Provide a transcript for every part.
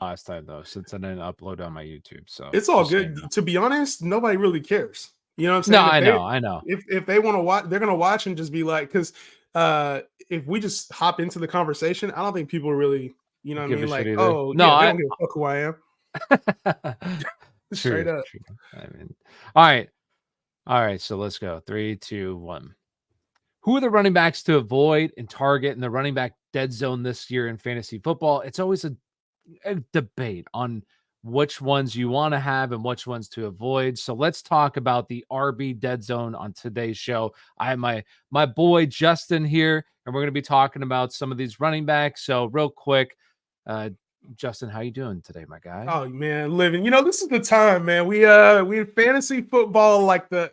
last time though, since I didn't upload on my YouTube. So It's all just so you good. know. To be honest, nobody really cares. You know what I'm No, saying? I know, I know. If they want to watch, they're gonna watch and just be like, because if we just hop into the conversation, I don't think people really, you know what I Give a mean? shit Like, either. oh No, yeah, they I don't give a fuck who I am. true, Straight up. true. I mean, all right. All right, so let's go. 3, 2, 1. Who are the running backs to avoid and target in the running back dead zone this year in fantasy football? It's always a debate on which ones you want to have and which ones to avoid. So let's talk about the RB dead zone on today's show. I have my boy Justin here, and we're going to be talking about some of these running backs. So real quick, Justin, how you doing today, my guy? Oh man, living. You know, this is the time, man. We in fantasy football,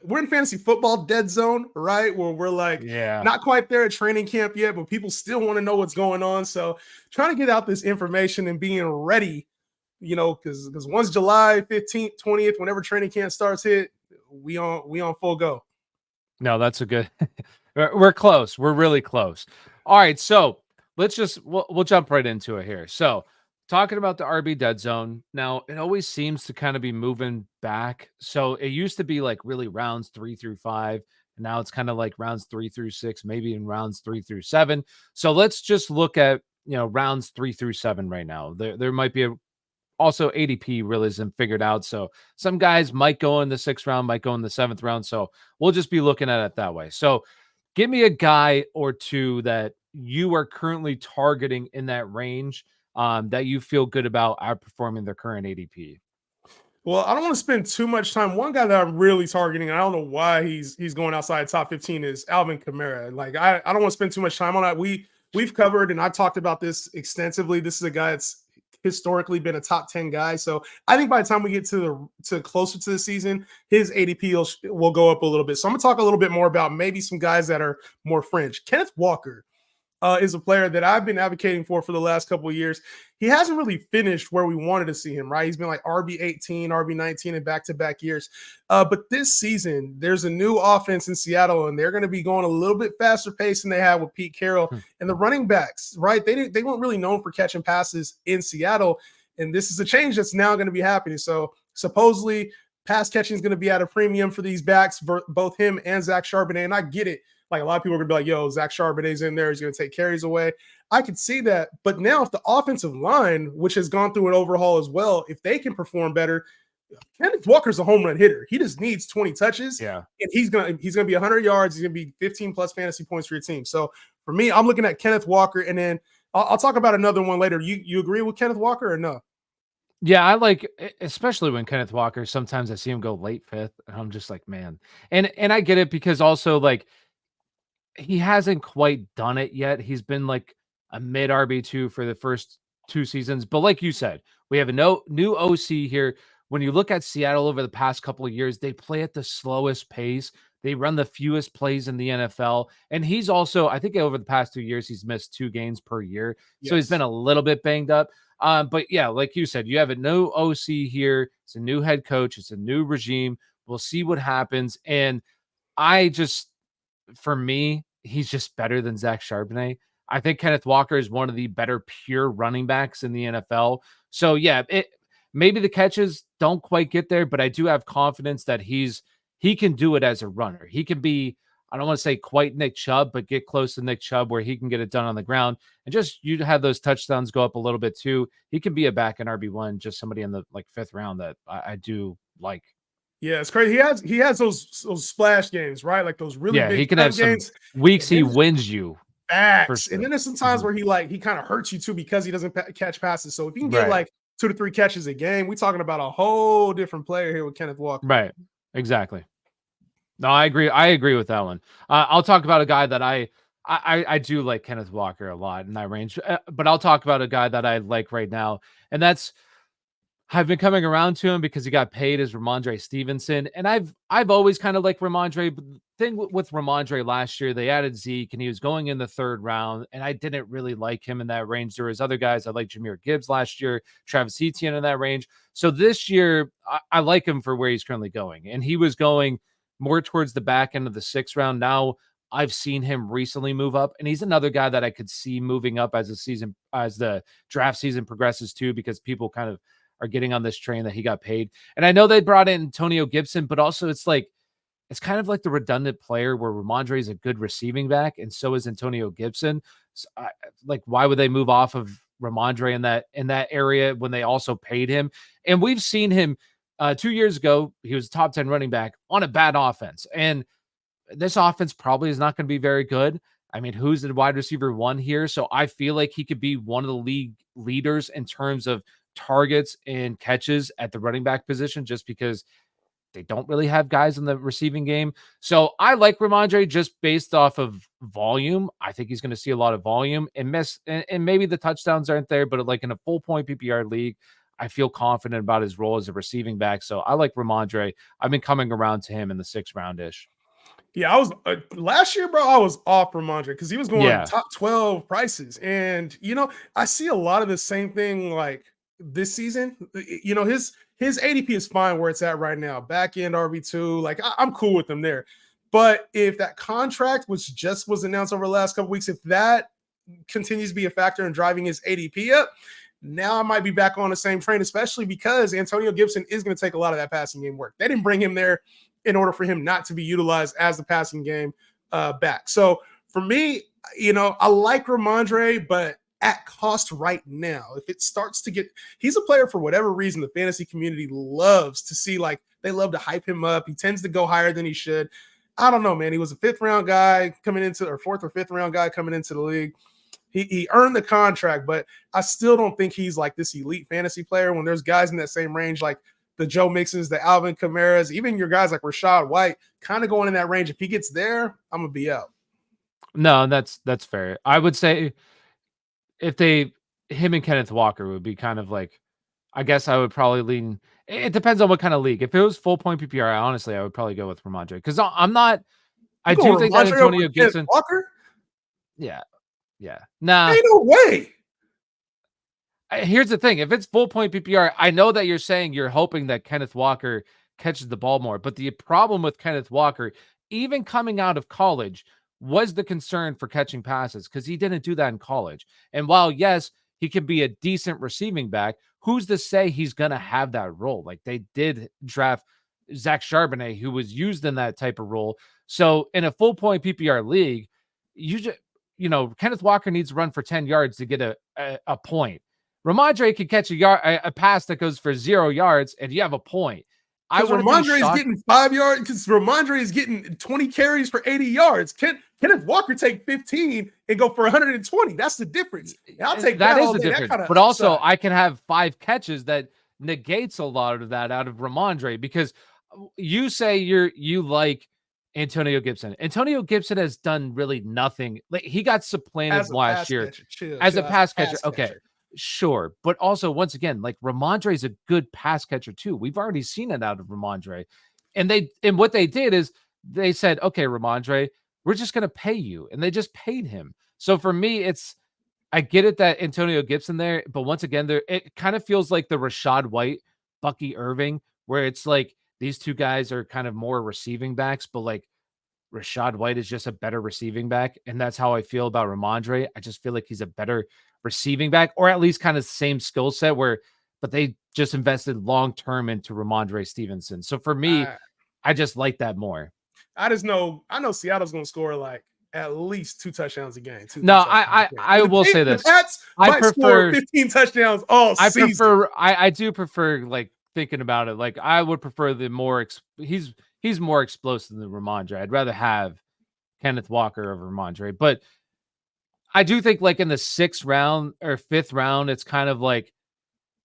we're in fantasy football dead zone, right? Where we're like Yeah. not quite there at training camp yet, but people still want to know what's going on. So trying to get out this information and being ready, you know, because once July 15th, 20th, whenever training camp starts hit, we on full go. No, that's a good. We're close. We're really close. All right, so we'll jump right into it here. So, talking about the RB dead zone. Now, it always seems to kind of be moving back. So, it used to be like really rounds 3 through 5, and now it's kind of like rounds 3 through 6, maybe in rounds 3 through 7. So, let's just look at, rounds 3 through 7 right now. There might be also ADP really isn't figured out. So some guys might go in the 6th round, might go in the 7th round. So we'll just be looking at it that way. So give me a guy or two that you are currently targeting in that range that you feel good about outperforming their current ADP. Well, I don't want to spend too much time. One guy that I'm really targeting, and I don't know why he's going outside top 15, is Alvin Kamara. Like I don't want to spend too much time on that. We've covered and I've talked about this extensively. This is a guy that's historically been a top 10 guy. So I think by the time we get to closer to the season, his ADP will go up a little bit. So I'm gonna talk a little bit more about maybe some guys that are more fringe. Kenneth Walker is a player that I've been advocating for the last couple of years. He hasn't really finished where we wanted to see him, right? He's been like RB18, RB19 in back-to-back years. But this season, there's a new offense in Seattle, and they're going to be going a little bit faster pace than they had with Pete Carroll. And the running backs, right? They weren't really known for catching passes in Seattle, and this is a change that's now going to be happening. So supposedly, pass catching is going to be at a premium for these backs, both him and Zach Charbonnet, and I get it. Like a lot of people are gonna be like, yo, Zach Charbonnet's in there, he's gonna take carries away. I could see that. But now if the offensive line, which has gone through an overhaul as well, if they can perform better, Kenneth Walker's a home run hitter. He just needs 20 touches. Yeah. And he's gonna be 100 yards, he's gonna be 15 plus fantasy points for your team. So for me, I'm looking at Kenneth Walker, and then I'll talk about another one later. You agree with Kenneth Walker or no? Yeah, I like, especially when Kenneth Walker, sometimes I see him go late 5th, and I'm just like, man. And I get it because also like he hasn't quite done it yet. He's been like a mid RB2 for the first 2 seasons. But like you said, we have a new OC here. When you look at Seattle over the past couple of years, they play at the slowest pace. They run the fewest plays in the NFL. And he's also, I think over the past 2 years, he's missed 2 games per year. So he's been Yes. a little bit banged up. But yeah, like you said, you have a new OC here. It's a new head coach. It's a new regime. We'll see what happens. And I just, for me, he's just better than Zach Charbonnet. I think Kenneth Walker is one of the better pure running backs in the NFL. So yeah, maybe the catches don't quite get there, but I do have confidence that he can do it as a runner. He can be, I don't want to say quite Nick Chubb, but get close to Nick Chubb where he can get it done on the ground. And just you have those touchdowns go up a little bit too. He can be a back in RB1, just somebody in the like 5th round that I do like. Yeah, it's crazy. He has those splash games, right? Like those really Yeah, big he can have time some games. weeks And he then wins you for facts. And sure. then there's some times where he kind of hurts you too because he doesn't catch passes. So if you can get Right. like 2 to 3 catches a game, we're talking about a whole different player here with Kenneth Walker. Right. Exactly. No, I agree. I agree with that one. I'll talk about a guy that I do like Kenneth Walker a lot in that range, but I'll talk about a guy that I like right now, and that's I've been coming around to him because he got paid as Rhamondre Stevenson, and I've always kind of liked Rhamondre. But the thing with Rhamondre last year, they added Zeke, and he was going in the 3rd round, and I didn't really like him in that range. There was other guys I like Jahmyr Gibbs last year, Travis Etienne in that range. So this year, I like him for where he's currently going, and he was going more towards the back end of the 6th round. Now I've seen him recently move up, and he's another guy that I could see moving up as the draft season progresses too, because people kind of are getting on this train that he got paid. And I know they brought in Antonio Gibson, but also it's kind of like the redundant player where Rhamondre is a good receiving back, and so is Antonio Gibson. So why would they move off of Rhamondre in that area when they also paid him? And we've seen him 2 years ago. He was a top 10 running back on a bad offense, and this offense probably is not going to be very good. I mean, who's the wide receiver one here? So I feel like he could be one of the league leaders in terms of targets and catches at the running back position, just because they don't really have guys in the receiving game. So I like Rhamondre just based off of volume. I think he's going to see a lot of volume and maybe the touchdowns aren't there, but like in a full point PPR league, I feel confident about his role as a receiving back. So I like Rhamondre. I've been coming around to him in the 6th round-ish. Yeah, I was last year, bro. I was off Rhamondre because he was going top 12 prices, and I see a lot of the same thing like this season. His ADP is fine where it's at right now. Back end RB2, like I'm cool with him there. But if that contract, which just was announced over the last couple weeks, if that continues to be a factor in driving his ADP up, now I might be back on the same train, especially because Antonio Gibson is going to take a lot of that passing game work. They didn't bring him there in order for him not to be utilized as the passing game back. So for me, I like Rhamondre, but at cost right now, if it starts to get, he's a player for whatever reason the fantasy community loves to see, like they love to hype him up. He tends to go higher than he should. I don't know, man. He was a 5th round guy coming into, or 4th or 5th round guy coming into the league. He earned the contract, but I still don't think he's like this elite fantasy player when there's guys in that same range, like the Joe Mixons, the Alvin Kamaras, even your guys like Rachaad White, kind of going in that range. If he gets there, I'm going to be out. No, that's fair. I would say if him and Kenneth Walker would be kind of like, I guess I would probably lean. It depends on what kind of league. If it was full point PPR, honestly, I would probably go with Rhamondre because I'm not. I do think that Antonio Gibson. Walker? Yeah. Nah. Ain't no way. Here's the thing. If it's full point PPR, I know that you're saying you're hoping that Kenneth Walker catches the ball more. But the problem with Kenneth Walker, even coming out of college, was the concern for catching passes because he didn't do that in college. And while, yes, he could be a decent receiving back, who's to say he's going to have that role? Like they did draft Zach Charbonnet, who was used in that type of role. So in a full point PPR league, Kenneth Walker needs to run for 10 yards to get a point. Rhamondre could catch a pass that goes for 0 yards, and you have a point. Because Rhamondre is getting 5 yards. Because Rhamondre is getting 20 carries for 80 yards. Kenneth Walker take 15 and go for 120. That's the difference. I'll take that. Is the difference. But also, I can have 5 catches that negates a lot of that out of Rhamondre because you say you like Antonio Gibson. Antonio Gibson has done really nothing. Like he got supplanted last year as a pass catcher. Okay. Sure. But also, once again, like Rhamondre is a good pass catcher too. We've already seen it out of Rhamondre. And what they did is they said, okay, Rhamondre, we're just going to pay you. And they just paid him. So for me, I get it that Antonio Gibson there, but once again, it kind of feels like the Rachaad White, Bucky Irving, where it's like these two guys are kind of more receiving backs, but like Rachaad White is just a better receiving back. And that's how I feel about Rhamondre. I just feel like he's a better receiving back, or at least kind of the same skill set but they just invested long-term into Rhamondre Stevenson. So for me, I just like that more. I know Seattle's going to score like at least 2 touchdowns a game. I will say this. I prefer 15 touchdowns all season. I do prefer like thinking about it. Like I would prefer the more, he's more explosive than Rhamondre. I'd rather have Kenneth Walker over Rhamondre, but I do think like in the 6th round or 5th round, it's kind of like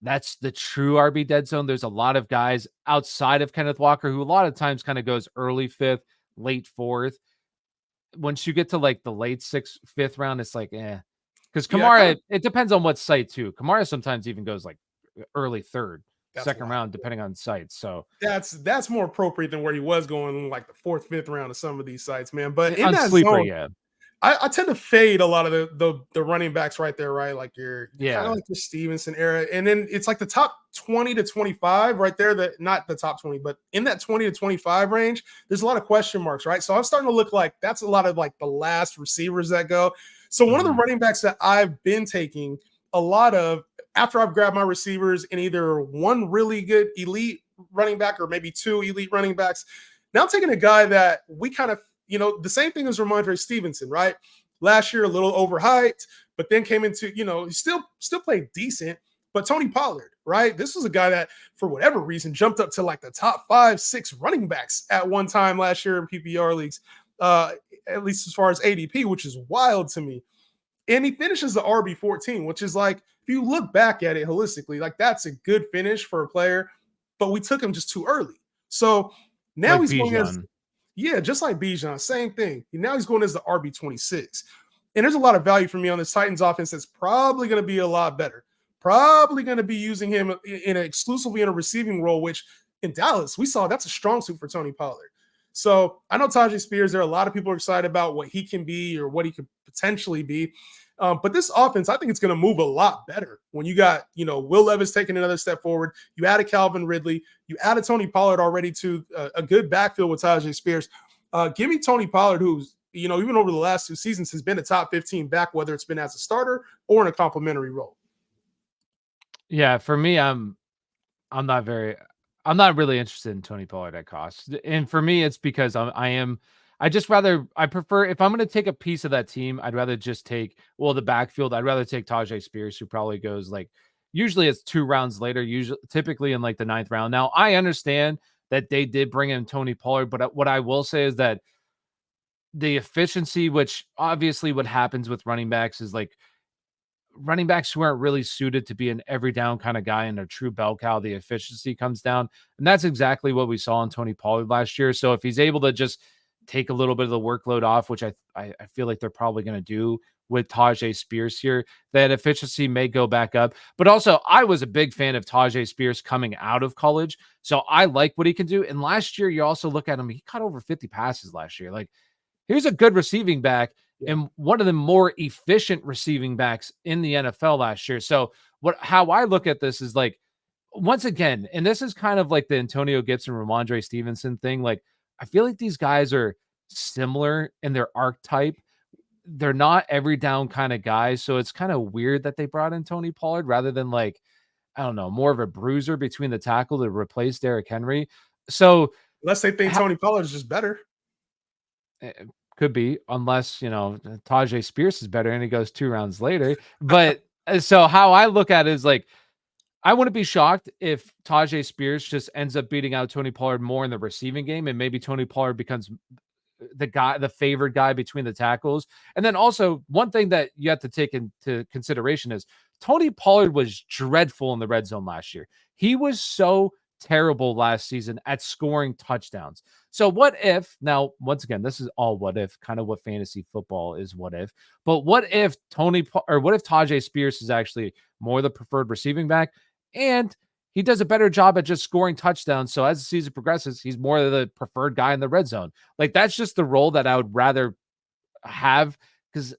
that's the true RB dead zone. There's a lot of guys outside of Kenneth Walker who a lot of times kind of goes early 5th, late 4th. Once you get to like the late 6th, 5th round, it's like, because Kamara, it depends on what site too. Kamara sometimes even goes like early 3rd, 2nd round, depending on sites. So that's more appropriate than where he was going like the 4th, 5th round of some of these sites, man. But in on that sleeper, zone, I tend to fade a lot of the running backs right there, right? Like you're kind of like the Stevenson era. And then it's like the top 20 to 25 right there, that not the top 20, but in that 20 to 25 range, there's a lot of question marks, right? So I'm starting to look like that's a lot of like the last receivers that go. So one of the running backs that I've been taking a lot of after I've grabbed my receivers in either one really good elite running back or maybe two elite running backs, now I'm taking a guy that we kind of, the same thing as Rhamondre Stevenson, right? Last year, a little overhyped, but then came into, he still played decent. But Tony Pollard, right? This was a guy that, for whatever reason, jumped up to like the top 5-6 running backs at one time last year in PPR leagues, at least as far as ADP, which is wild to me. And he finishes the RB 14, which is like, if you look back at it holistically, like that's a good finish for a player, but we took him just too early. So now he's going as, just like Bijan, same thing. Now he's going as the RB 26. And there's a lot of value for me on this Titans offense that's probably going to be a lot better. Probably going to be using him exclusively in a receiving role, which in Dallas, we saw that's a strong suit for Tony Pollard. So I know Tyjae Spears, there are a lot of people excited about what he can be or what he could potentially be. But this offense, I think it's going to move a lot better when you got, Will Levis taking another step forward. You added Calvin Ridley. You added Tony Pollard already to a good backfield with Tyjae Spears. Give me Tony Pollard, who's, even over the last 2 seasons has been a top 15 back, whether it's been as a starter or in a complimentary role. Yeah, for me, I'm not really interested in Tony Pollard at cost. And for me, it's because I prefer, if I'm going to take a piece of that team, I'd rather just take, the backfield. I'd rather take Tyjae Spears, who probably goes like, usually it's 2 rounds later, typically in like the 9th round. Now, I understand that they did bring in Tony Pollard, but what I will say is that the efficiency, which obviously what happens with running backs is like, running backs who aren't really suited to be an every down kind of guy and a true bell cow, the efficiency comes down. And that's exactly what we saw in Tony Pollard last year. So if he's able to just take a little bit of the workload off, which I feel like they're probably going to do with Tyjae Spears here, that efficiency may go back up. But also, I was a big fan of Tyjae Spears coming out of college. So I like what he can do. And last year, you also look at him, he caught over 50 passes last year. Like, here's a good receiving back. And one of the more efficient receiving backs in the NFL last year. So how I look at this is like, once again, and this is kind of like the Antonio Gibson, Rhamondre Stevenson thing. Like, I feel like these guys are similar in their archetype. They're not every down kind of guys. So it's kind of weird that they brought in Tony Pollard rather than like, I don't know, more of a bruiser between the tackle to replace Derrick Henry. So unless they think Tony Pollard is just better. Could be, unless, Tyjae Spears is better and he goes 2 rounds later. But so how I look at it is like, I wouldn't be shocked if Tyjae Spears just ends up beating out Tony Pollard more in the receiving game, and maybe Tony Pollard becomes the favored guy between the tackles. And then also, one thing that you have to take into consideration is Tony Pollard was dreadful in the red zone last year. He was so terrible last season at scoring touchdowns. So what if, now, once again, this is all what if, kind of what fantasy football is what if, but what if Tyjae Spears is actually more the preferred receiving back and he does a better job at just scoring touchdowns. So as the season progresses, he's more the preferred guy in the red zone. Like, that's just the role that I would rather have, because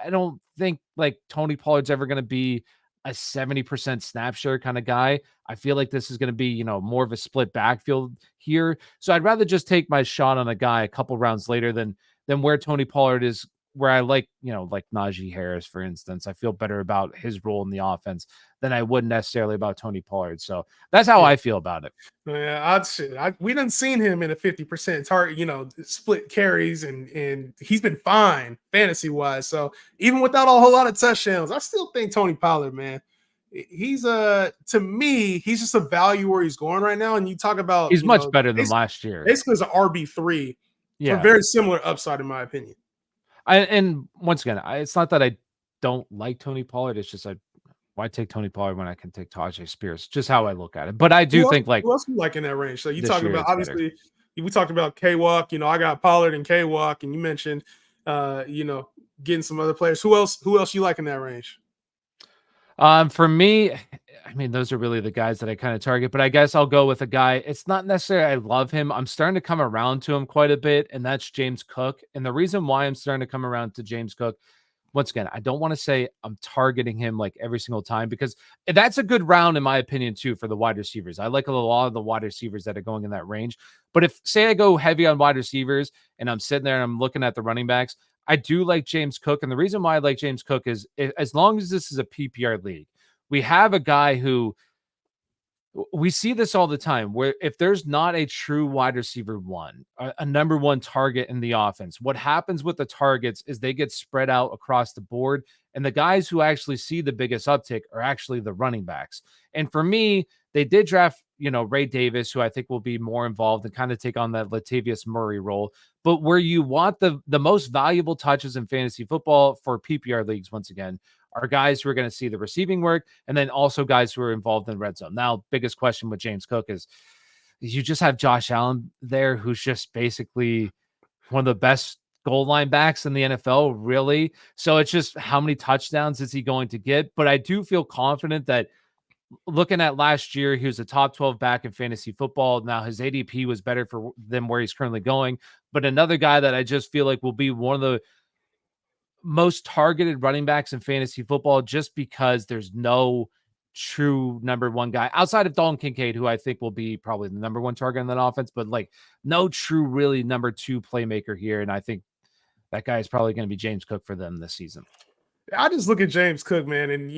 I don't think like Tony Pollard's ever going to be a 70% snap share kind of guy. I feel like this is going to be, more of a split backfield here. So I'd rather just take my shot on a guy a couple rounds later than where Tony Pollard is, where I like, like Najee Harris, for instance. I feel better about his role in the offense than I would necessarily about Tony Pollard. So that's how I feel about it. Yeah, we done seen him in a 50% target, split carries, and he's been fine fantasy wise. So even without a whole lot of touchdowns, I still think Tony Pollard, man, he's to me, he's just a value where he's going right now. And you talk about, he's much better than last year. Basically, as an RB3, for very similar upside in my opinion. And once again, it's not that I don't like Tony Pollard. It's just why take Tony Pollard when I can take Tyjae Spears? Just how I look at it. But I do think like, who else you like in that range? So you talking about, obviously we talked about K-Walk. I got Pollard and K-Walk, and you mentioned getting some other players. Who else you like in that range? For me, I mean, those are really the guys that I kind of target, but I guess I'll go with a guy. It's not necessarily I love him. I'm starting to come around to him quite a bit, and that's James Cook. And the reason why I'm starting to come around to James Cook, once again, I don't want to say I'm targeting him like every single time because that's a good round, in my opinion, too, for the wide receivers. I like a lot of the wide receivers that are going in that range. But if, say, I go heavy on wide receivers and I'm sitting there and I'm looking at the running backs, I do like James Cook. And the reason why I like James Cook is as long as this is a PPR league, we have a guy who we see this all the time where if there's not a true wide receiver one, a number one target in the offense, what happens with the targets is they get spread out across the board. And the guys who actually see the biggest uptick are actually the running backs. And for me, they did draft, Ray Davis, who I think will be more involved and kind of take on that Latavius Murray role. But where you want the most valuable touches in fantasy football for PPR leagues, once again, are guys who are going to see the receiving work and then also guys who are involved in red zone. Now, biggest question with James Cook is you just have Josh Allen there, who's just basically one of the best goal line backs in the NFL, really. So it's just how many touchdowns is he going to get? But I do feel confident that looking at last year, he was a top 12 back in fantasy football. Now his ADP was better than where he's currently going. But another guy that I just feel like will be one of the most targeted running backs in fantasy football just because there's no true number one guy outside of Dalton Kincaid, who I think will be probably the number one target in that offense, but like no true really number two playmaker here. And I think that guy is probably going to be James Cook for them this season. I just look at James Cook, man, and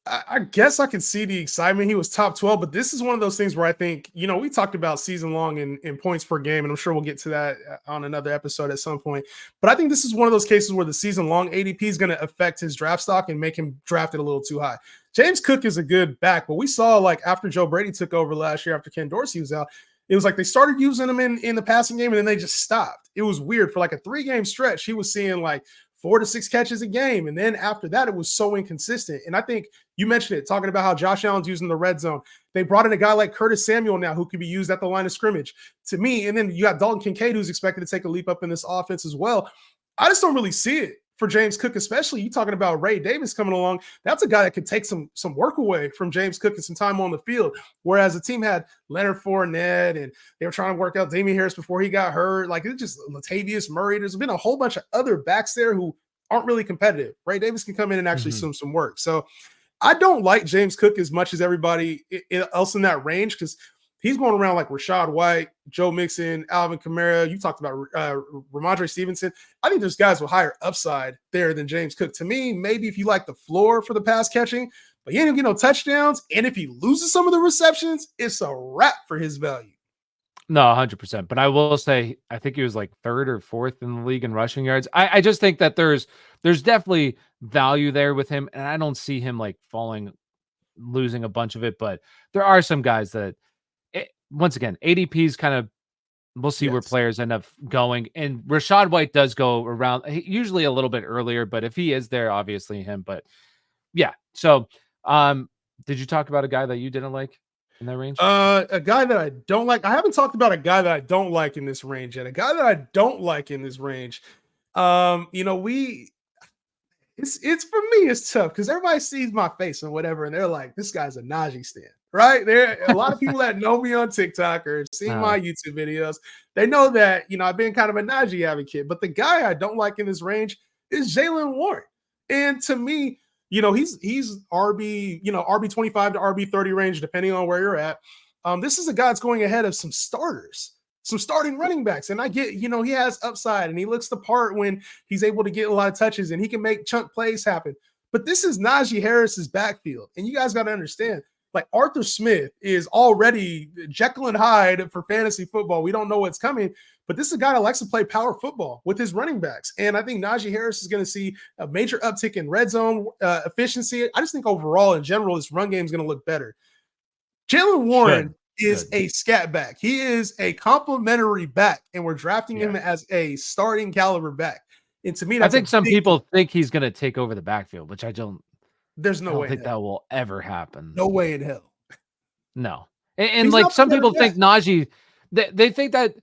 I guess I can see the excitement. He was top 12, but this is one of those things where I think, we talked about season long in points per game, and I'm sure we'll get to that on another episode at some point. But I think this is one of those cases where the season long ADP is going to affect his draft stock and make him drafted a little too high. James Cook is a good back, but we saw like after Joe Brady took over last year, after Ken Dorsey was out, it was like they started using him in the passing game and then they just stopped. It was weird. For like a 3-game stretch, he was seeing like 4 to 6 catches a game. And then after that, it was so inconsistent. And I think you mentioned it, talking about how Josh Allen's using the red zone. They brought in a guy like Curtis Samuel now who could be used at the line of scrimmage to me. And then you got Dalton Kincaid, who's expected to take a leap up in this offense as well. I just don't really see it for James Cook, especially you talking about Ray Davis coming along. That's a guy that could take some work away from James Cook and some time on the field. Whereas the team had Leonard Fournette and they were trying to work out Damian Harris before he got hurt. Like it's just Latavius Murray. There's been a whole bunch of other backs there who aren't really competitive. Ray Davis can come in and actually some work. So I don't like James Cook as much as everybody else in that range because he's going around like Rachaad White, Joe Mixon, Alvin Kamara. You talked about Rhamondre Stevenson. I think there's guys with higher upside there than James Cook. To me, maybe if you like the floor for the pass catching, but he ain't gonna get no touchdowns. And if he loses some of the receptions, it's a wrap for his value. No, 100%. But I will say, I think he was like 3rd or 4th in the league in rushing yards. I just think that there's definitely value there with him. And I don't see him like losing a bunch of it. But there are some guys that, once again, ADP's kind of, we'll see where players end up going. And Rachaad White does go around, usually a little bit earlier. But if he is there, obviously him. But yeah. So did you talk about a guy that you didn't like in that range? A guy that I don't like. I haven't talked about a guy that I don't like in this range yet. A guy that I don't like in this range. It's for me, it's tough because everybody sees my face and whatever, and they're like, this guy's a Najee stan, right? There a lot of people that know me on TikTok or seen my YouTube videos, they know that I've been kind of a Najee advocate. But the guy I don't like in this range is Jaylen Warren. And to me, he's RB, RB 25 to RB 30 range, depending on where you're at. This is a guy that's going ahead of some starters, some starting running backs. And I get, he has upside and he looks the part when he's able to get a lot of touches and he can make chunk plays happen. But this is Najee Harris's backfield. And you guys got to understand, like Arthur Smith is already Jekyll and Hyde for fantasy football. We don't know what's coming. But this is a guy that likes to play power football with his running backs. And I think Najee Harris is going to see a major uptick in red zone efficiency. I just think overall, in general, this run game is going to look better. Jaylen Warren is a scat back. He is a complimentary back, and we're drafting him as a starting caliber back. And to me, I think some people think he's going to take over the backfield, which I don't. There's no way. I don't think that will ever happen. No way in hell. No. And like some people think Najee, they think that.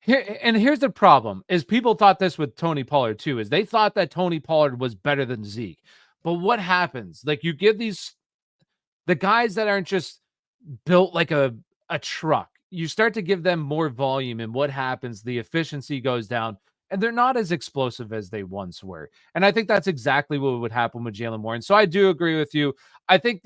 Here's the problem is people thought this with Tony Pollard too, is they thought that Tony Pollard was better than Zeke. But what happens? Like you give these the guys that aren't just built like a truck, you start to give them more volume, and what happens? The efficiency goes down, and they're not as explosive as they once were. And I think that's exactly what would happen with Jalen Warren. So I do agree with you. I think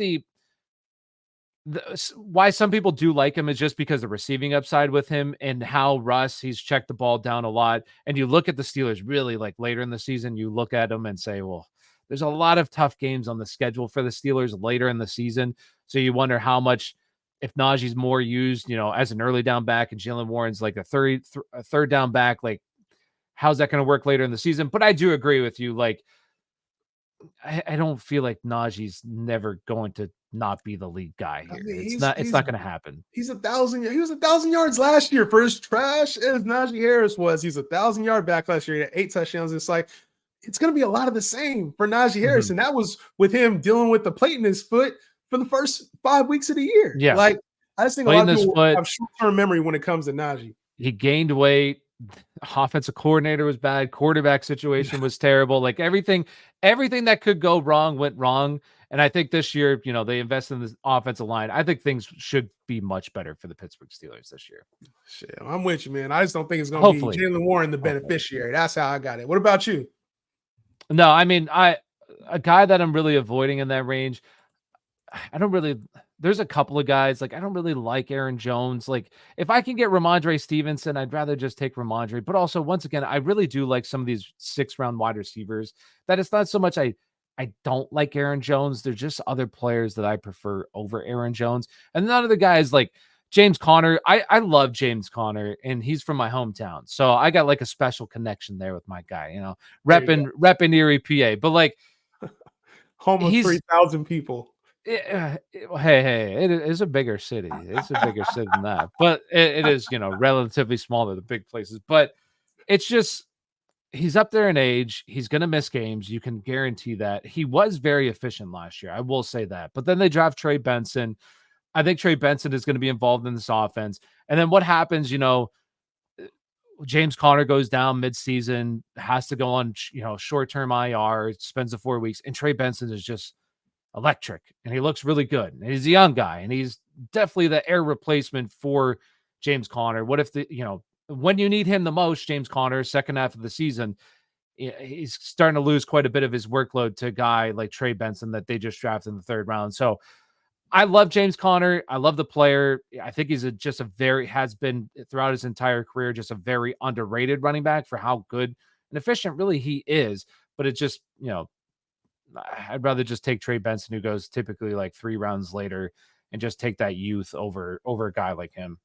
why some people do like him is just because the receiving upside with him and how he's checked the ball down a lot. And you look at the Steelers really like later in the season, you look at them and say, well, there's a lot of tough games on the schedule for the Steelers later in the season. So you wonder how much, if Najee's more used, as an early down back and Jalen Warren's like a third down back, like how's that going to work later in the season? But I do agree with you. Like, I don't feel like Najee's never going to not be the lead guy here. I mean, it's not going to happen. He was 1,000 yards last year for as trash as Najee Harris was. He's 1,000-yard back last year. He had 8 touchdowns. It's like, it's going to be a lot of the same for Najee Harris. And that was with him dealing with the plate in his foot for the first 5 weeks of the year. Yeah. Like, I just think a lot of people have short-term memory when it comes to Najee. He gained weight. Offensive coordinator was bad. Quarterback situation was terrible. Like everything that could go wrong went wrong. And I think this year, they invested in the offensive line. I think things should be much better for the Pittsburgh Steelers this year. Shit, I'm with you, man. I just don't think it's going to be Jalen Warren the beneficiary. That's how I got it. What about you? No, I mean, a guy that I'm really avoiding in that range, there's a couple of guys, like I don't really like Aaron Jones. Like if I can get Rhamondre Stevenson, I'd rather just take Rhamondre. But also, once again, I really do like some of these 6th-round wide receivers. That it's not so much I don't like Aaron Jones. There's just other players that I prefer over Aaron Jones. And none of the guys like James Conner. I love James Conner, and he's from my hometown. So I got like a special connection there with my guy, repping Erie, PA. But like home of 3,000 people. Hey, it is a bigger city. It's a bigger city than that, but it is, relatively smaller than big places. But it's just, he's up there in age. He's going to miss games. You can guarantee that. He was very efficient last year. I will say that. But then they draft Trey Benson. I think Trey Benson is going to be involved in this offense. And then what happens, James Conner goes down midseason, has to go on, short-term IR, spends the 4 weeks, and Trey Benson is just electric, and he looks really good. And he's a young guy, and he's definitely the air replacement for James Conner. What if when you need him the most, James Conner, second half of the season, he's starting to lose quite a bit of his workload to a guy like Trey Benson that they just drafted in the 3rd round. So I love James Conner. I love the player. I think he's has been throughout his entire career, just a very underrated running back for how good and efficient really he is. But it's just, I'd rather just take Trey Benson, who goes typically like 3 rounds later, and just take that youth over a guy like him.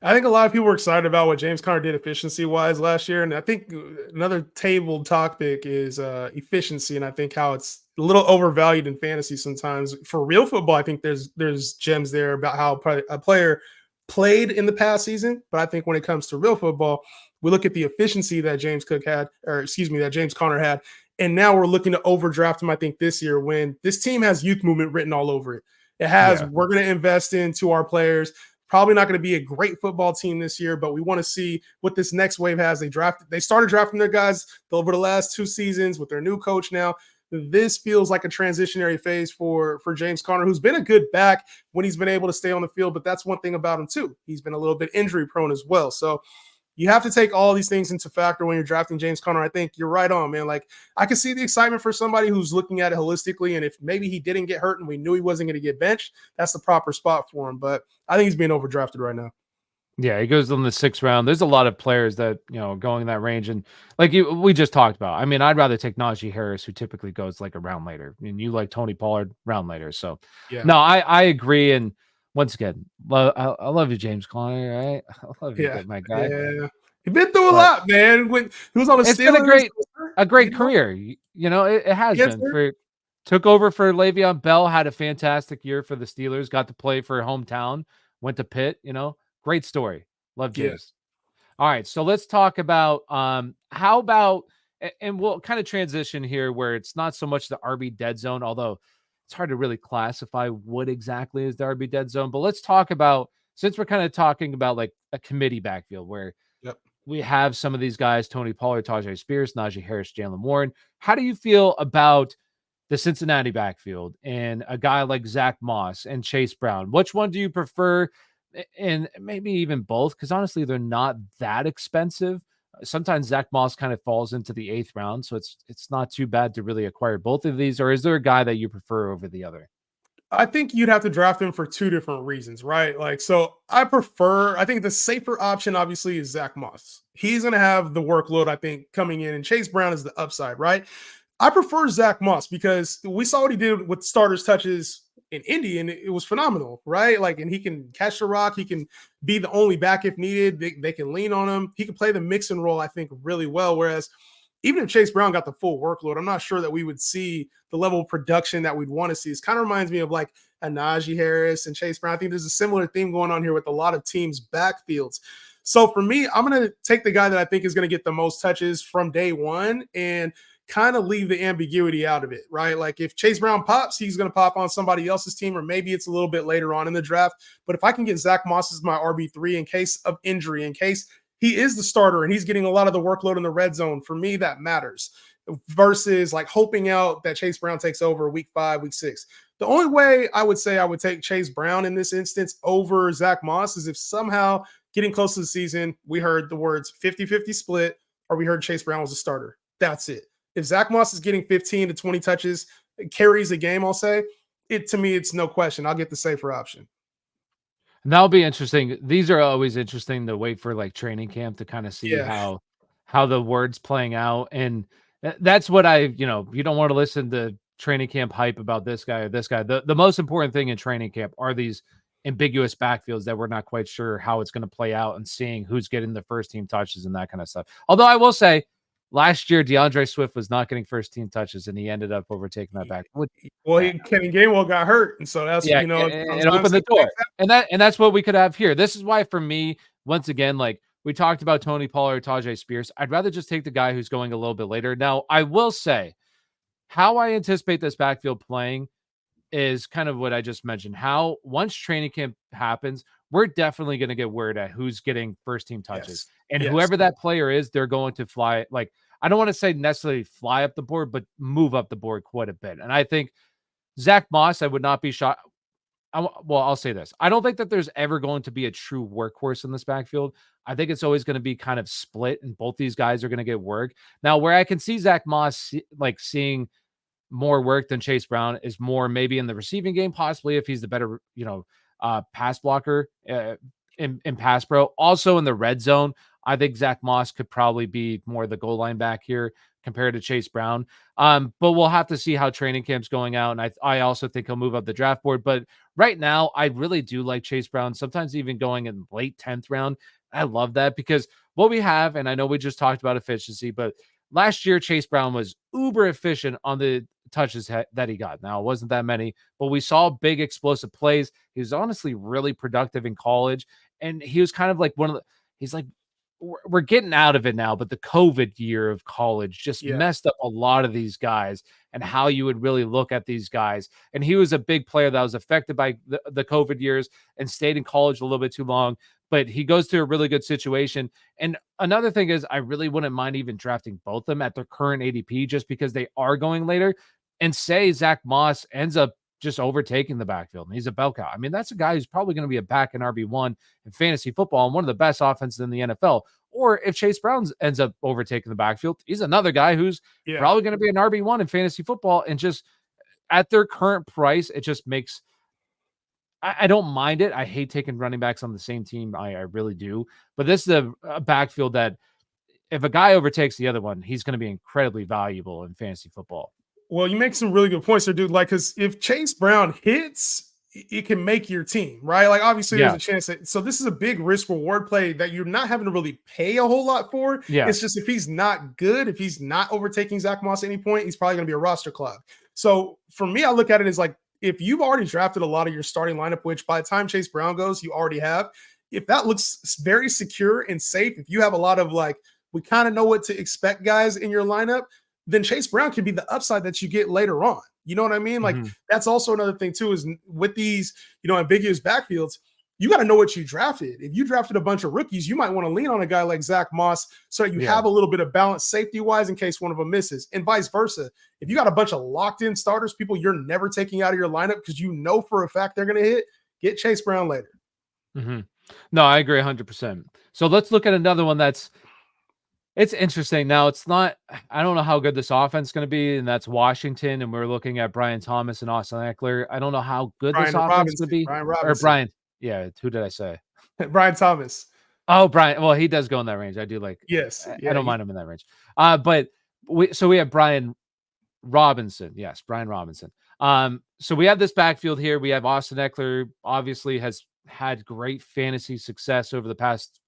I think a lot of people were excited about what James Conner did efficiency-wise last year. And I think another tabled topic is efficiency. And I think how it's a little overvalued in fantasy sometimes. For real football, I think there's gems there about how a player played in the past season. But I think when it comes to real football, we look at the efficiency that James Conner had. And now we're looking to overdraft him, I think, this year when this team has youth movement written all over it. It has, we're going to invest into our players. Probably not going to be a great football team this year, but we want to see what this next wave has. They started drafting their guys over the last 2 seasons with their new coach now. This feels like a transitionary phase for James Conner, who's been a good back when he's been able to stay on the field, but that's one thing about him too. He's been a little bit injury prone as well. So you have to take all these things into factor when you're drafting James Conner. I think you're right on, man. Like, I can see the excitement for somebody who's looking at it holistically. And if maybe he didn't get hurt and we knew he wasn't going to get benched, that's the proper spot for him. But I think he's being overdrafted right now. Yeah, he goes in the 6th round. There's a lot of players that, going in that range. And like we just talked about, I mean, I'd rather take Najee Harris, who typically goes like a round later. I mean, you like Tony Pollard round later. So, no, I agree. And once again, I love you, James Conner. Right? I love you, my guy. Yeah, he's been through a lot, man. When he was on the Steelers, been a great career. It has been. Took over for Le'Veon Bell, had a fantastic year for the Steelers. Got to play for hometown. Went to Pitt. Great story. Love James. All right, so let's talk about how about, and we'll kind of transition here where it's not so much the RB dead zone, although it's hard to really classify what exactly is the RB dead zone. But let's talk about, since we're kind of talking about like a committee backfield where we have some of these guys, Tony Pollard, Tajay Spears, Najee Harris, Jalen Warren. How do you feel about the Cincinnati backfield and a guy like Zach Moss and Chase Brown, which one do you prefer? And maybe even both, because honestly, they're not that expensive. Sometimes Zach Moss kind of falls into the 8th round, so it's not too bad to really acquire both of these. Or is there a guy that you prefer over the other? I think you'd have to draft him for two different reasons, right? Like, so I think the safer option obviously is Zach Moss. He's going to have the workload, I think, coming in, and Chase Brown is the upside, right? I prefer Zach Moss because we saw what he did with starters touches in Indy, and it was phenomenal, right? Like, and he can catch the rock. He can be the only back if needed. They can lean on him. He can play the mix and roll, I think, really well. Whereas even if Chase Brown got the full workload, I'm not sure that we would see the level of production that we'd want to see. It kind of reminds me of like a Najee Harris and Chase Brown. I think there's a similar theme going on here with a lot of teams' backfields. So for me, I'm going to take the guy that I think is going to get the most touches from day one and kind of leave the ambiguity out of it, right? Like if Chase Brown pops, he's going to pop on somebody else's team, or maybe it's a little bit later on in the draft. But if I can get Zach Moss as my RB3 in case of injury, in case he is the starter and he's getting a lot of the workload in the red zone, for me, that matters versus like hoping out that Chase Brown takes over week 5, week 6. The only way I would say I would take Chase Brown in this instance over Zach Moss is if somehow getting close to the season, we heard the words 50-50 split, or we heard Chase Brown was a starter. That's it. If Zach Moss is getting 15 to 20 touches, carries a game, I'll say, to me, it's no question. I'll get the safer option. And that'll be interesting. These are always interesting to wait for like training camp to kind of see Yeah. how the words playing out. And that's what you don't want to listen to training camp hype about this guy or this guy. The most important thing in training camp are these ambiguous backfields that we're not quite sure how it's going to play out, and seeing who's getting the first team touches and that kind of stuff. Although I will say, last year, DeAndre Swift was not getting first team touches, and he ended up overtaking that back. Well, Kenny Gainwell got hurt, and so that's it opened the door, and that's what we could have here. This is why, for me, once again, like we talked about Tony Pollard, Tajay Spears, I'd rather just take the guy who's going a little bit later. Now, I will say, how I anticipate this backfield playing is kind of what I just mentioned. How once training camp happens, we're definitely going to get word at who's getting first team touches, and whoever that player is, they're going to fly. Like, I don't want to say necessarily fly up the board, but move up the board quite a bit. And I think Zach Moss, I would not be shocked. I'll say this. I don't think that there's ever going to be a true workhorse in this backfield. I think it's always going to be kind of split, and both these guys are going to get work. Now, where I can see Zach Moss like seeing more work than Chase Brown is more maybe in the receiving game, possibly if he's the better, pass blocker in pass pro. Also in the red zone, I think Zach Moss could probably be more the goal line back here compared to Chase Brown. But we'll have to see how training camp's going out. And I also think he'll move up the draft board. But right now, I really do like Chase Brown, sometimes even going in late 10th round. I love that because what we have, and I know we just talked about efficiency, but last year, Chase Brown was uber efficient on the touches that he got. Now, it wasn't that many, but we saw big explosive plays. He was honestly really productive in college. And he was kind of like he's like, we're getting out of it now, but the COVID year of college just messed up a lot of these guys and how you would really look at these guys. And he was a big player that was affected by the COVID years and stayed in college a little bit too long, but he goes to a really good situation. And another thing is, I really wouldn't mind even drafting both of them at their current ADP just because they are going later, and say Zach Moss ends up just overtaking the backfield, and he's a bell cow. I mean, that's a guy who's probably going to be a back in RB1 in fantasy football and one of the best offenses in the NFL. Or if Chase Brown ends up overtaking the backfield, he's another guy who's probably going to be an RB1 in fantasy football. And just at their current price, it just makes I don't mind it. I hate taking running backs on the same team. I really do. But this is a backfield that if a guy overtakes the other one, he's going to be incredibly valuable in fantasy football. Well, you make some really good points there, dude. Like, because if Chase Brown hits, it can make your team, right? Like, obviously, there's a chance that. So this is a big risk reward play that you're not having to really pay a whole lot for. Yeah. It's just if he's not good, if he's not overtaking Zach Moss at any point, he's probably going to be a roster clog. So for me, I look at it as like, if you've already drafted a lot of your starting lineup, which by the time Chase Brown goes, you already have, if that looks very secure and safe, if you have a lot of like, we kind of know what to expect guys in your lineup, then Chase Brown can be the upside that you get later on. You know what I mean? Like that's also another thing too, is with these, ambiguous backfields, you got to know what you drafted. If you drafted a bunch of rookies, you might want to lean on a guy like Zach Moss so that you have a little bit of balance safety-wise in case one of them misses, and vice versa. If you got a bunch of locked-in starters, people you're never taking out of your lineup because you know for a fact they're going to hit, get Chase Brown later. No, I agree 100%. So let's look at another one it's interesting. Now, it's not, I don't know how good this offense is going to be, and that's Washington, and we're looking at Brian Thomas and Austin Eckler. I don't know how good this offense is going to be. Or Brian. Yeah, who did I say? Brian Thomas. Oh, Brian. Well, he does go in that range. I do like. Yes. I don't mind him in that range. But we have Brian Robinson. Yes, Brian Robinson. So we have this backfield here. We have Austin Eckler, obviously has had great fantasy success over the past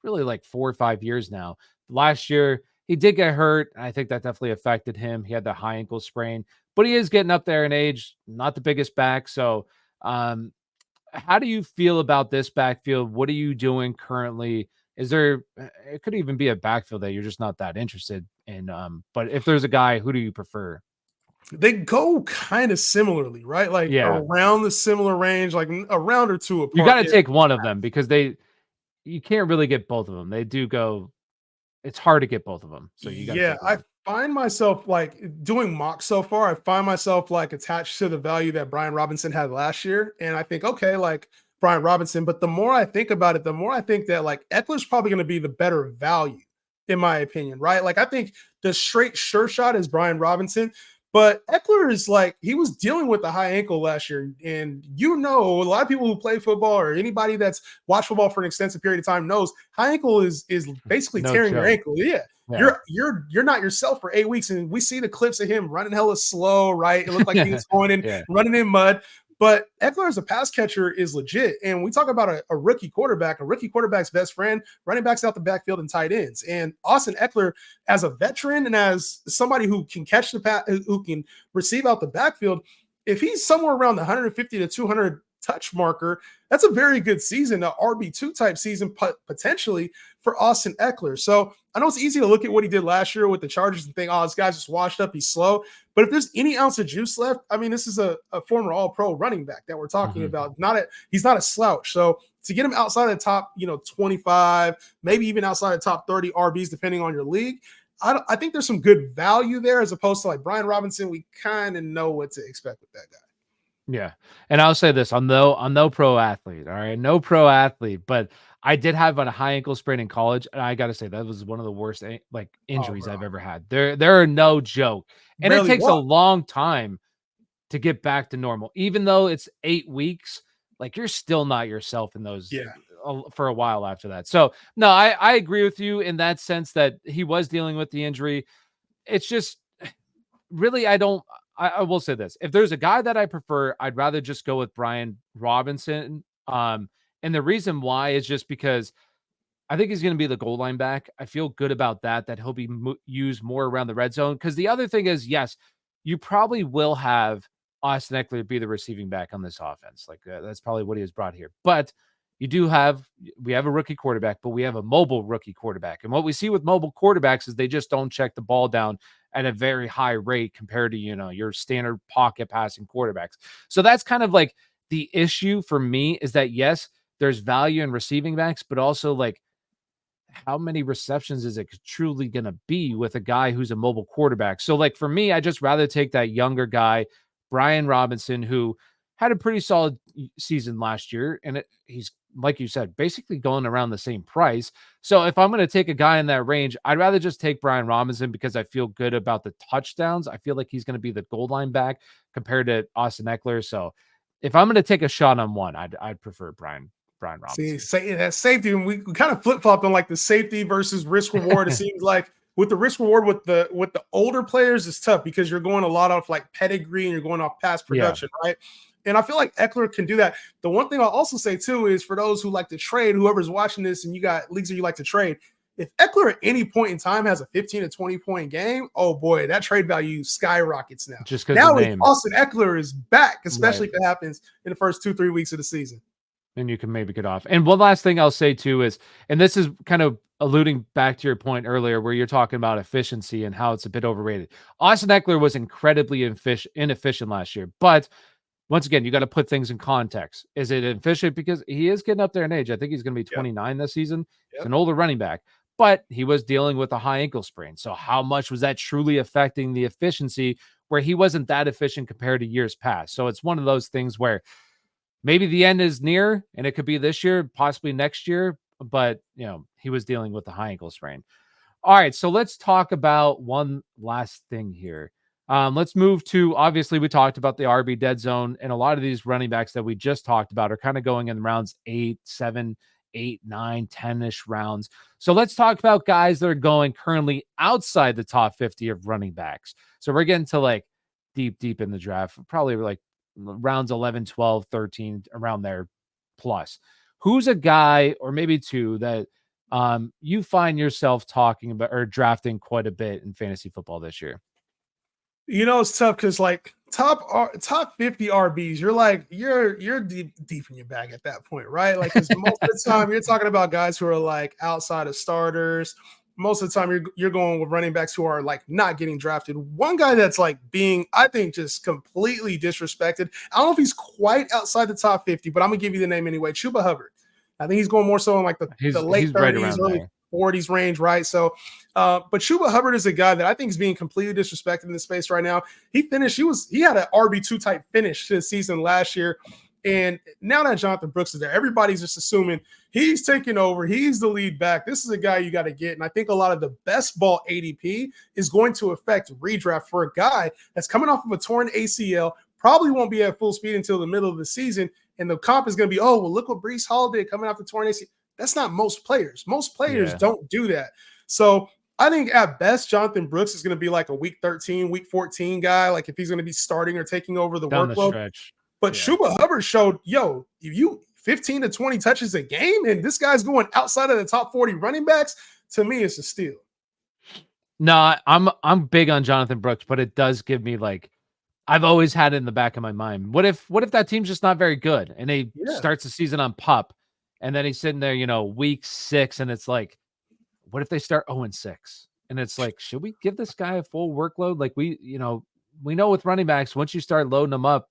really like 4 or 5 years now. Last year, he did get hurt. I think that definitely affected him. He had the high ankle sprain, but he is getting up there in age, not the biggest back. So how do you feel about this backfield? What are you doing currently? Is there, it could even be a backfield that you're just not that interested in. But if there's a guy, who do you prefer? They go kind of similarly, right? Like around the similar range, like a round or two apart. You got to take one of them because you can't really get both of them. They do go, it's hard to get both of them. So you got I find myself like doing mocks so far. I find myself like attached to the value that Brian Robinson had last year. And I think, okay, like Brian Robinson, but the more I think about it, the more I think that like Eckler's probably going to be the better value, in my opinion, right? Like I think the straight sure shot is Brian Robinson. But Eckler is like, he was dealing with a high ankle last year. And a lot of people who play football or anybody that's watched football for an extensive period of time knows high ankle is basically tearing your ankle. Yeah. You're not yourself for 8 weeks. And we see the clips of him running hella slow, right? It looked like he was going in, running in mud. But Eckler as a pass catcher is legit. And we talk about a rookie quarterback. A rookie quarterback's best friend, running backs out the backfield and tight ends. And Austin Eckler, as a veteran and as somebody who can catch the pass, who can receive out the backfield, if he's somewhere around the 150 to 200 touch marker, that's a very good season, an RB2 type season potentially for Austin Eckler. So I know it's easy to look at what he did last year with the Chargers and think, oh, this guy's just washed up, he's slow. But if there's any ounce of juice left, I mean, this is a former all-pro running back that we're talking about. He's not a slouch. So to get him outside of the top, 25, maybe even outside of the top 30 RBs, depending on your league, I think there's some good value there as opposed to like Brian Robinson. We kind of know what to expect with that guy. Yeah. And I'll say this, I'm no pro athlete. All right. No pro athlete, but I did have a high ankle sprain in college. And I got to say, that was one of the worst injuries I've ever had. They're no joke. And it takes a long time to get back to normal, even though it's 8 weeks, like you're still not yourself in those for a while after that. So no, I agree with you in that sense that he was dealing with the injury. It's just really, I will say this. If there's a guy that I prefer, I'd rather just go with Brian Robinson. And the reason why is just because I think he's going to be the goal line back. I feel good about that he'll be used more around the red zone. Because the other thing is, yes, you probably will have Austin Eckler be the receiving back on this offense. Like that's probably what he has brought here. But we have a rookie quarterback, but we have a mobile rookie quarterback. And what we see with mobile quarterbacks is they just don't check the ball down at a very high rate compared to, your standard pocket passing quarterbacks. So that's kind of like the issue for me is that, yes, there's value in receiving backs, but also like how many receptions is it truly going to be with a guy who's a mobile quarterback? So like for me, I just rather take that younger guy, Brian Robinson, who had a pretty solid season last year. And he's, like you said, basically going around the same price. So if I'm going to take a guy in that range, I'd rather just take Brian Robinson because I feel good about the touchdowns. I feel like he's going to be the goal line back compared to Austin Eckler. So if I'm going to take a shot on one, I'd prefer Brian Robinson. See, that safety, and we kind of flip-flopped on like the safety versus risk reward. It seems like with the risk reward with the older players, it's tough because you're going a lot off like pedigree and you're going off past production, right? And I feel like Eckler can do that. The one thing I'll also say too is for those who like to trade, whoever's watching this and you got leagues that you like to trade, if Eckler at any point in time has a 15 to 20 point game, oh boy, that trade value skyrockets now. Just because now Austin Eckler is back, especially if it happens in the first 2-3 weeks of the season. And you can maybe get off. And one last thing I'll say too is, and this is kind of alluding back to your point earlier where you're talking about efficiency and how it's a bit overrated. Austin Eckler was incredibly inefficient last year, but once again, you got to put things in context. Is it efficient? Because he is getting up there in age. I think he's going to be 29 this season. He's an older running back, but he was dealing with a high ankle sprain. So how much was that truly affecting the efficiency where he wasn't that efficient compared to years past? So it's one of those things where maybe the end is near and it could be this year, possibly next year, but he was dealing with a high ankle sprain. All right, so let's talk about one last thing here. Let's move to, obviously, we talked about the RB dead zone, and a lot of these running backs that we just talked about are kind of going in rounds 8, 7, 8, 9, 10-ish rounds. So let's talk about guys that are going currently outside the top 50 of running backs. So we're getting to like deep in the draft, probably like rounds 11, 12, 13, around there plus. Who's a guy or maybe two that you find yourself talking about or drafting quite a bit in fantasy football this year? It's tough because like top 50 RBs, you're deep in your bag at that point, right? Like, because most of the time you're talking about guys who are like outside of starters. Most of the time you're going with running backs who are like not getting drafted. One guy that's like being, I think, just completely disrespected. I don't know if he's quite outside the top 50, but I'm gonna give you the name anyway. Chuba Hubbard. I think he's going more so in like the late 30s, right early 40s range, right? So, but Chuba Hubbard is a guy that I think is being completely disrespected in the space right now. He had an RB2 type finish this season last year. And now that Jonathan Brooks is there, everybody's just assuming he's taking over. He's the lead back. This is a guy you got to get. And I think a lot of the best ball ADP is going to affect redraft for a guy that's coming off of a torn ACL, probably won't be at full speed until the middle of the season. And the comp is going to be, oh, well, look what Breece Hall did coming off the torn ACL. That's not most players. Most players don't do that. So I think at best, Jonathan Brooks is going to be like a week 13, week 14 guy, like if he's going to be starting or taking over the down workload. The stretch. But Chuba Hubbard showed, if you 15 to 20 touches a game and this guy's going outside of the top 40 running backs, to me, it's a steal. No, I'm big on Jonathan Brooks, but it does give me like, I've always had it in the back of my mind. What if that team's just not very good and he starts the season on PUP and then he's sitting there, week 6, and it's like, what if they start 0-6? And it's like, should we give this guy a full workload? Like we know with running backs, once you start loading them up,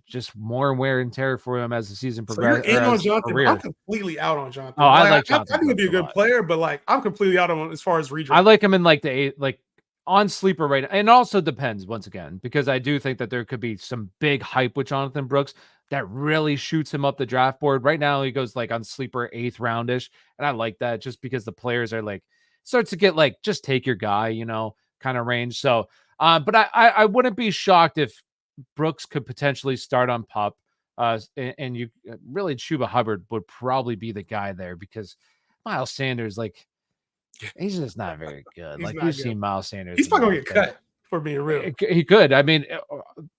just more wear and tear for him as the season progresses. So you're in on Jonathan. I'm completely out on Jonathan. Oh, I like Jonathan. I think he'd be a good player, but like I'm completely out on him as far as redraft. I like him in like the 8, like on sleeper right now. And it also depends once again, because I do think that there could be some big hype with Jonathan Brooks that really shoots him up the draft board. Right now he goes like on sleeper 8th roundish. And I like that just because the players are like, starts to get like, just take your guy, kind of range. So, but I wouldn't be shocked if Brooks could potentially start on PUP. And you really, Chuba Hubbard would probably be the guy there because Miles Sanders, like, he's just not very good. Like, you've seen Miles Sanders. He's probably going to get cut, for being real. He could. I mean,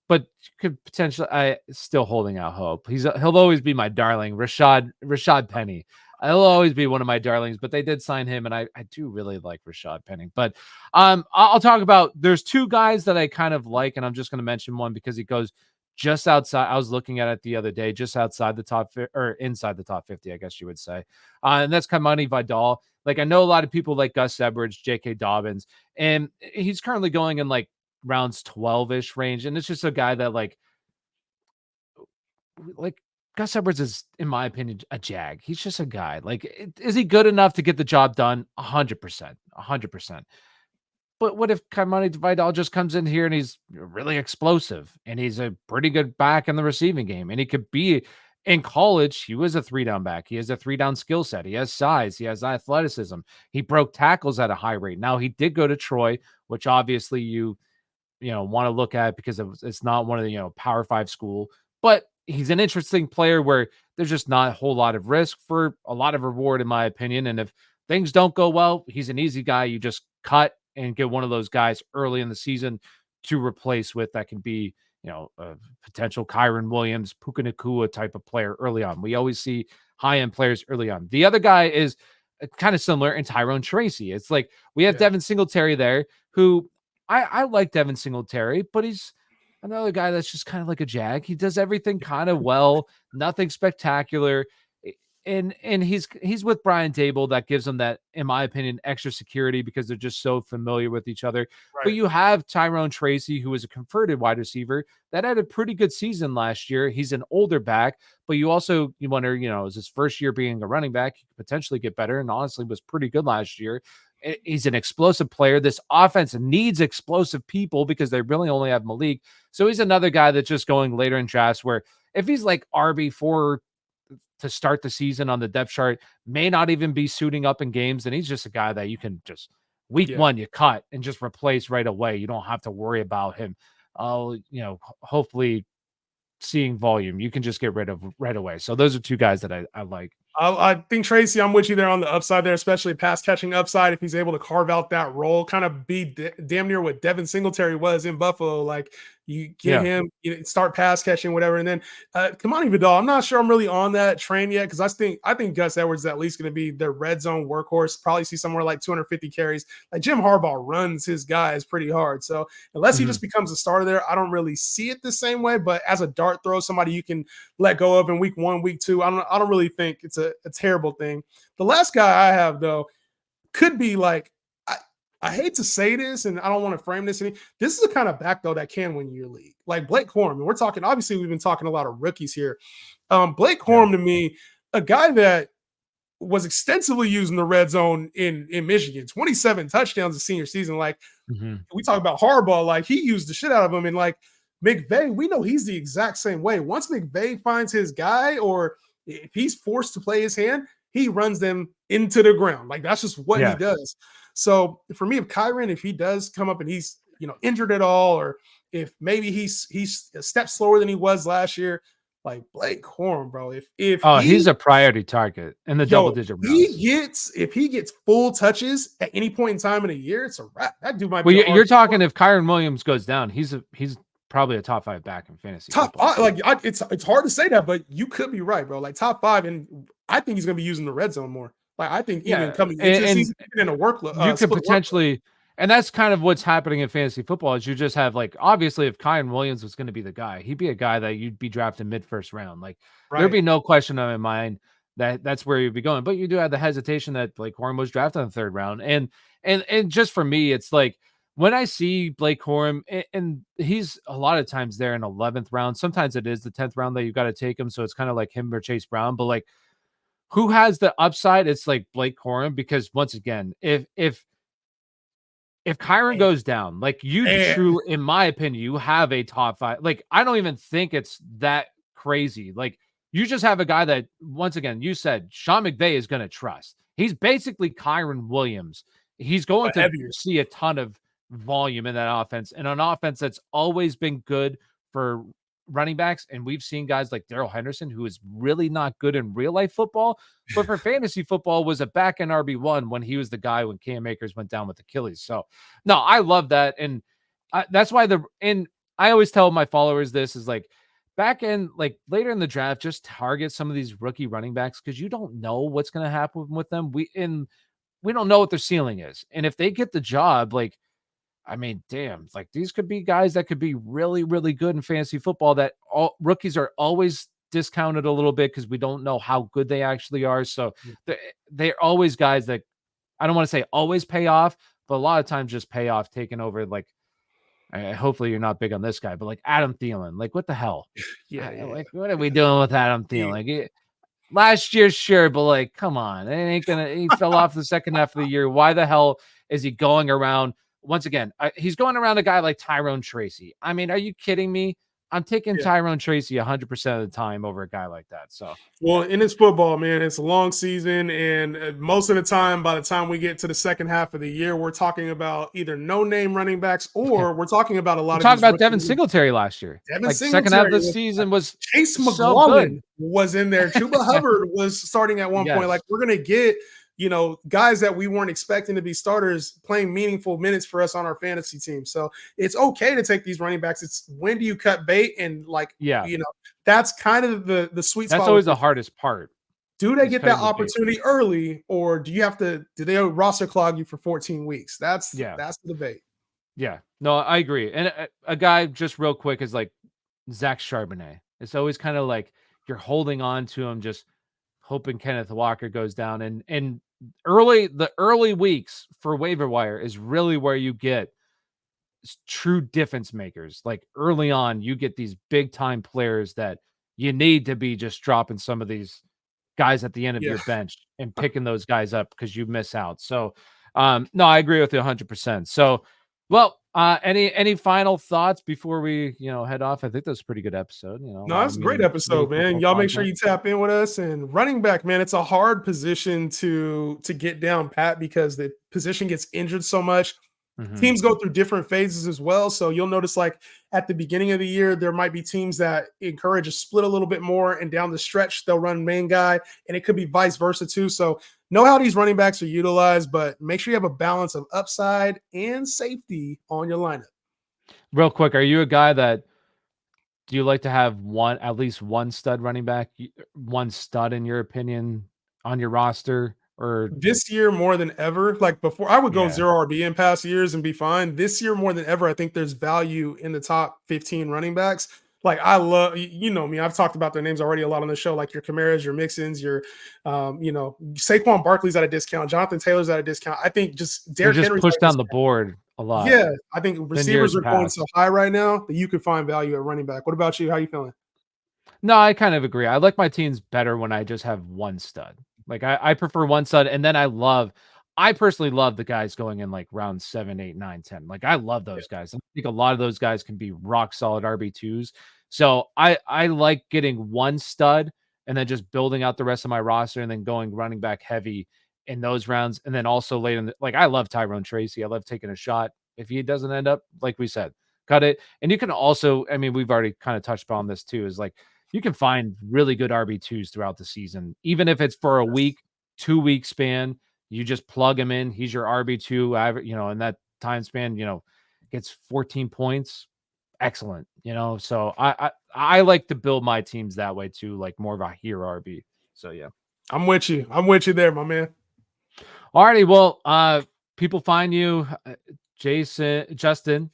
but could potentially, I still holding out hope. He'll always be my darling. Rashad Penny. He'll always be one of my darlings, but they did sign him, and I do really like Rashad Penny. But I'll talk about, there's 2 guys that I kind of like, and I'm just going to mention one because he goes just outside. I was looking at it the other day, just outside the top or inside the top 50, I guess you would say. And that's Kimani Vidal. Like, I know a lot of people like Gus Edwards, J.K. Dobbins, and he's currently going in like rounds 12-ish range. And it's just a guy that like Gus Edwards is, in my opinion, a jag. He's just a guy. Like, is he good enough to get the job done? 100%. 100%. But what if Kimani Vidal just comes in here and he's really explosive and he's a pretty good back in the receiving game, and he could be in college? He was a 3-down back. He has a 3-down skill set. He has size. He has athleticism. He broke tackles at a high rate. Now, he did go to Troy, which obviously you want to look at because it's not one of the Power 5 school, but he's an interesting player where there's just not a whole lot of risk for a lot of reward, in my opinion. And if things don't go well, he's an easy guy. You just cut and get one of those guys early in the season to replace with that can be, a potential Kyron Williams, Puka Nacua type of player early on. We always see high-end players early on. The other guy is kind of similar in Tyrone Tracy. It's like we have Devin Singletary there, who I like Devin Singletary, but he's another guy that's just kind of like a jag. He does everything kind of well, nothing spectacular. and he's with Brian Dable. That gives them that, in my opinion, extra security because they're just so familiar with each other. But Right. you have Tyrone Tracy, who is a converted wide receiver that had a pretty good season last year. He's an older back, but you wonder, is his first year being a running back, he could potentially get better, and honestly was pretty good last year. He's an explosive player. This offense needs explosive people because they really only have Malik. So he's another guy that's just going later in drafts where if he's like RB4 to start the season on the depth chart, may not even be suiting up in games. And he's just a guy that you can just week one, you cut and just replace right away. You don't have to worry about him. Hopefully seeing volume, you can just get rid of right away. So those are two guys that I like. I think Tracy, I'm with you there on the upside there, especially pass catching upside. If he's able to carve out that role, kind of be damn near what Devin Singletary was in Buffalo. Like you get him, start pass catching, whatever. And then Kimani Vidal, I'm not sure I'm really on that train yet because I think Gus Edwards is at least going to be the red zone workhorse. Probably see somewhere like 250 carries. Like Jim Harbaugh runs his guys pretty hard. So unless he just becomes a starter there, I don't really see it the same way. But as a dart throw, somebody you can let go of in week 1, week 2, I don't really think it's a terrible thing. The last guy I have though could be like I hate to say this, and I don't want to frame this. This is the kind of back though that can win your league, like Blake Corum. And we're talking, obviously, we've been talking a lot of rookies here. Blake Corum to me, a guy that was extensively used in the red zone in Michigan, 27 touchdowns the senior season. Like we talk about Harbaugh, like he used the shit out of him, and like McVay, we know he's the exact same way. Once McVay finds his guy, or if he's forced to play his hand, he runs them into the ground. Like that's just what he does. So for me, if he does come up and he's injured at all, or if maybe he's a step slower than he was last year, like Blake Corum, bro. He's a priority target in the double-digit rounds. If he gets full touches at any point in time in a year, it's a wrap. That dude might be. Well, you're talking if Kyron Williams goes down, he's probably a top 5 back in fantasy. It's hard to say that, but you could be right, bro. Like top 5, and I think he's gonna be using the red zone more. Like I think even coming into the season in a workload, you could potentially, and that's kind of what's happening in fantasy football. Is you just have like obviously if Kyron Williams was going to be the guy, he'd be a guy that you'd be drafting mid-first round. Like there'd be no question in my mind that that's where you'd be going. But you do have the hesitation that Blake Corum was drafted in the 3rd round, and just for me, it's like when I see Blake Corum, and he's a lot of times there in 11th round. Sometimes it is the 10th round that you got to take him. So it's kind of like him or Chase Brown, but like. Who has the upside? It's like Blake Corum, because once again, if Kyron goes down, like in my opinion, you have a top 5. Like I don't even think it's that crazy. Like you just have a guy that, once again, you said Sean McVay is going to trust. He's basically Kyron Williams. He's going to see a ton of volume in that offense, and an offense that's always been good for running backs. And we've seen guys like Darrell Henderson, who is really not good in real life football, but for fantasy football was a back end RB1 when he was the guy when Cam Akers went down with Achilles. So no, I love that. And that's why I always tell my followers this is like back end, like later in the draft, just target some of these rookie running backs, because you don't know what's going to happen with them. We don't know what their ceiling is. And if they get the job, like, I mean, damn, like these could be guys that could be really, really good in fantasy football, that all rookies are always discounted a little bit because we don't know how good they actually are. So they're always guys that, I don't want to say always pay off, but a lot of times just pay off taking over. Like, hopefully you're not big on this guy, but like Adam Thielen, like what the hell? Like what are we doing with Adam Thielen? Like last year, sure, but like, come on, he fell off the second half of the year. Why the hell is he going around? Once again, he's going around a guy like Tyrone Tracy. I mean, are you kidding me? I'm taking Tyrone Tracy 100% of the time over a guy like that. So, well, in it's football, man, it's a long season, and most of the time, by the time we get to the second half of the year, we're talking about either no-name running backs, or we're talking about a lot. Talking about Devin Singletary last year. Second half of the season was Chase McClellan was in there. Chuba Hubbard was starting at one point. Like we're gonna get guys that we weren't expecting to be starters playing meaningful minutes for us on our fantasy team. So it's okay to take these running backs. It's when do you cut bait? And that's kind of the sweet spot. That's always the hardest part. Do they get that opportunity early, or do they roster clog you for 14 weeks? That's the debate. Yeah, no, I agree. And a guy just real quick is like Zach Charbonnet. It's always kind of like you're holding on to him, just hoping Kenneth Walker goes down. And the early weeks for waiver wire is really where you get true difference makers. Like early on, you get these big time players that you need to be just dropping some of these guys at the end of Yeah. your bench and picking those guys up because you miss out. So, no, I agree with you 100%. So, well, any final thoughts before we head off? I think that was a pretty good episode. A No, lot that's of a great episode, man. meaningful Y'all make sure content. you tap in with us. And running back, man, it's a hard position to get down pat because the position gets injured so much. Mhm. Teams go through different phases as well. So you'll notice, like at the beginning of the year, there might be teams that encourage a split a little bit more, and down the stretch, they'll run main guy, and it could be vice versa too. So know how these running backs are utilized, but make sure you have a balance of upside and safety on your lineup. Real quick, are you a guy that do you like to have at least one stud running back, one stud in your opinion on your roster? Or This year more than ever, like before, I would go yeah, 0 RB in past years and be fine. This year more than ever, I think there's value in the top 15 running backs. Like I love, you know me, I've talked about their names already a lot on the show, like your Camaras, your Mixons, your, Saquon Barkley's at a discount, Jonathan Taylor's at a discount. I think just they're Derrick just Henry's pushed at a down the discount. board a lot Yeah, I think than receivers years are going so past. high right now that you could find value at running back. What about you? How you feeling? No, I kind of agree. I like my teams better when I just have one stud. Like I prefer one stud, and then I personally love the guys going in like round 7, 8, 9, 10. Like I love those guys. I think a lot of those guys can be rock solid RB2s. So I like getting one stud and then just building out the rest of my roster and then going running back heavy in those rounds. And then also late in like I love Tyrone Tracy. I love taking a shot. If he doesn't end up, like we said, cut it. And you can also, I mean, we've already kind of touched on this too, is like you can find really good RB2s throughout the season, even if it's for a week, 2-week span. You just plug him in. He's your RB2, in that time span, gets 14 points. Excellent. So I like to build my teams that way too, like more of a hero RB. So yeah. I'm with you. I'm with you there, my man. Alrighty. Well, people find you, Justin, Justin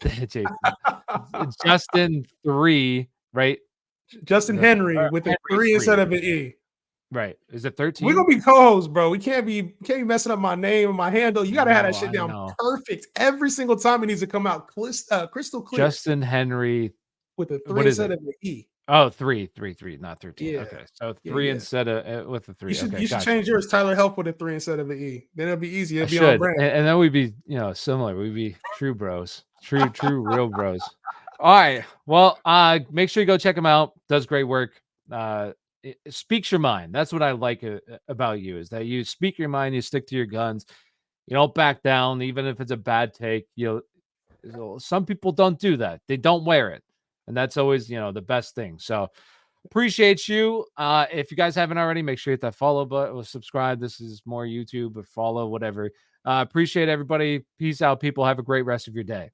3, right? Justin Henry with a Henry 3 instead 3. of an E. Right. Is it We're 13? gonna be co-hosts, bro. We can't be messing up my name and my handle. You gotta have that shit I down know. perfect every single time. It needs to come out crystal clear Justin Henry. with a What 3 is instead it? of an E. Oh, 3, 3, 3, not 13. Yeah, Okay. So yeah, 3 yeah. instead of with the 3. Okay. You should Gotcha. change yours, Tyler Help, with a 3 instead of an E. Then it'll be easy. I It'll be on should. brand. And then we'd be, similar. We'd be true bros. True, real bros. All right. Well, make sure you go check him out. Does great work. It speaks your mind. That's what I like about you, is that you speak your mind, you stick to your guns. You don't back down, even if it's a bad take. Some people don't do that. They don't wear it. And that's always, the best thing. So appreciate you. If you guys haven't already, make sure you hit that follow button or subscribe. This is more YouTube or follow, whatever. Appreciate everybody. Peace out, people. Have a great rest of your day.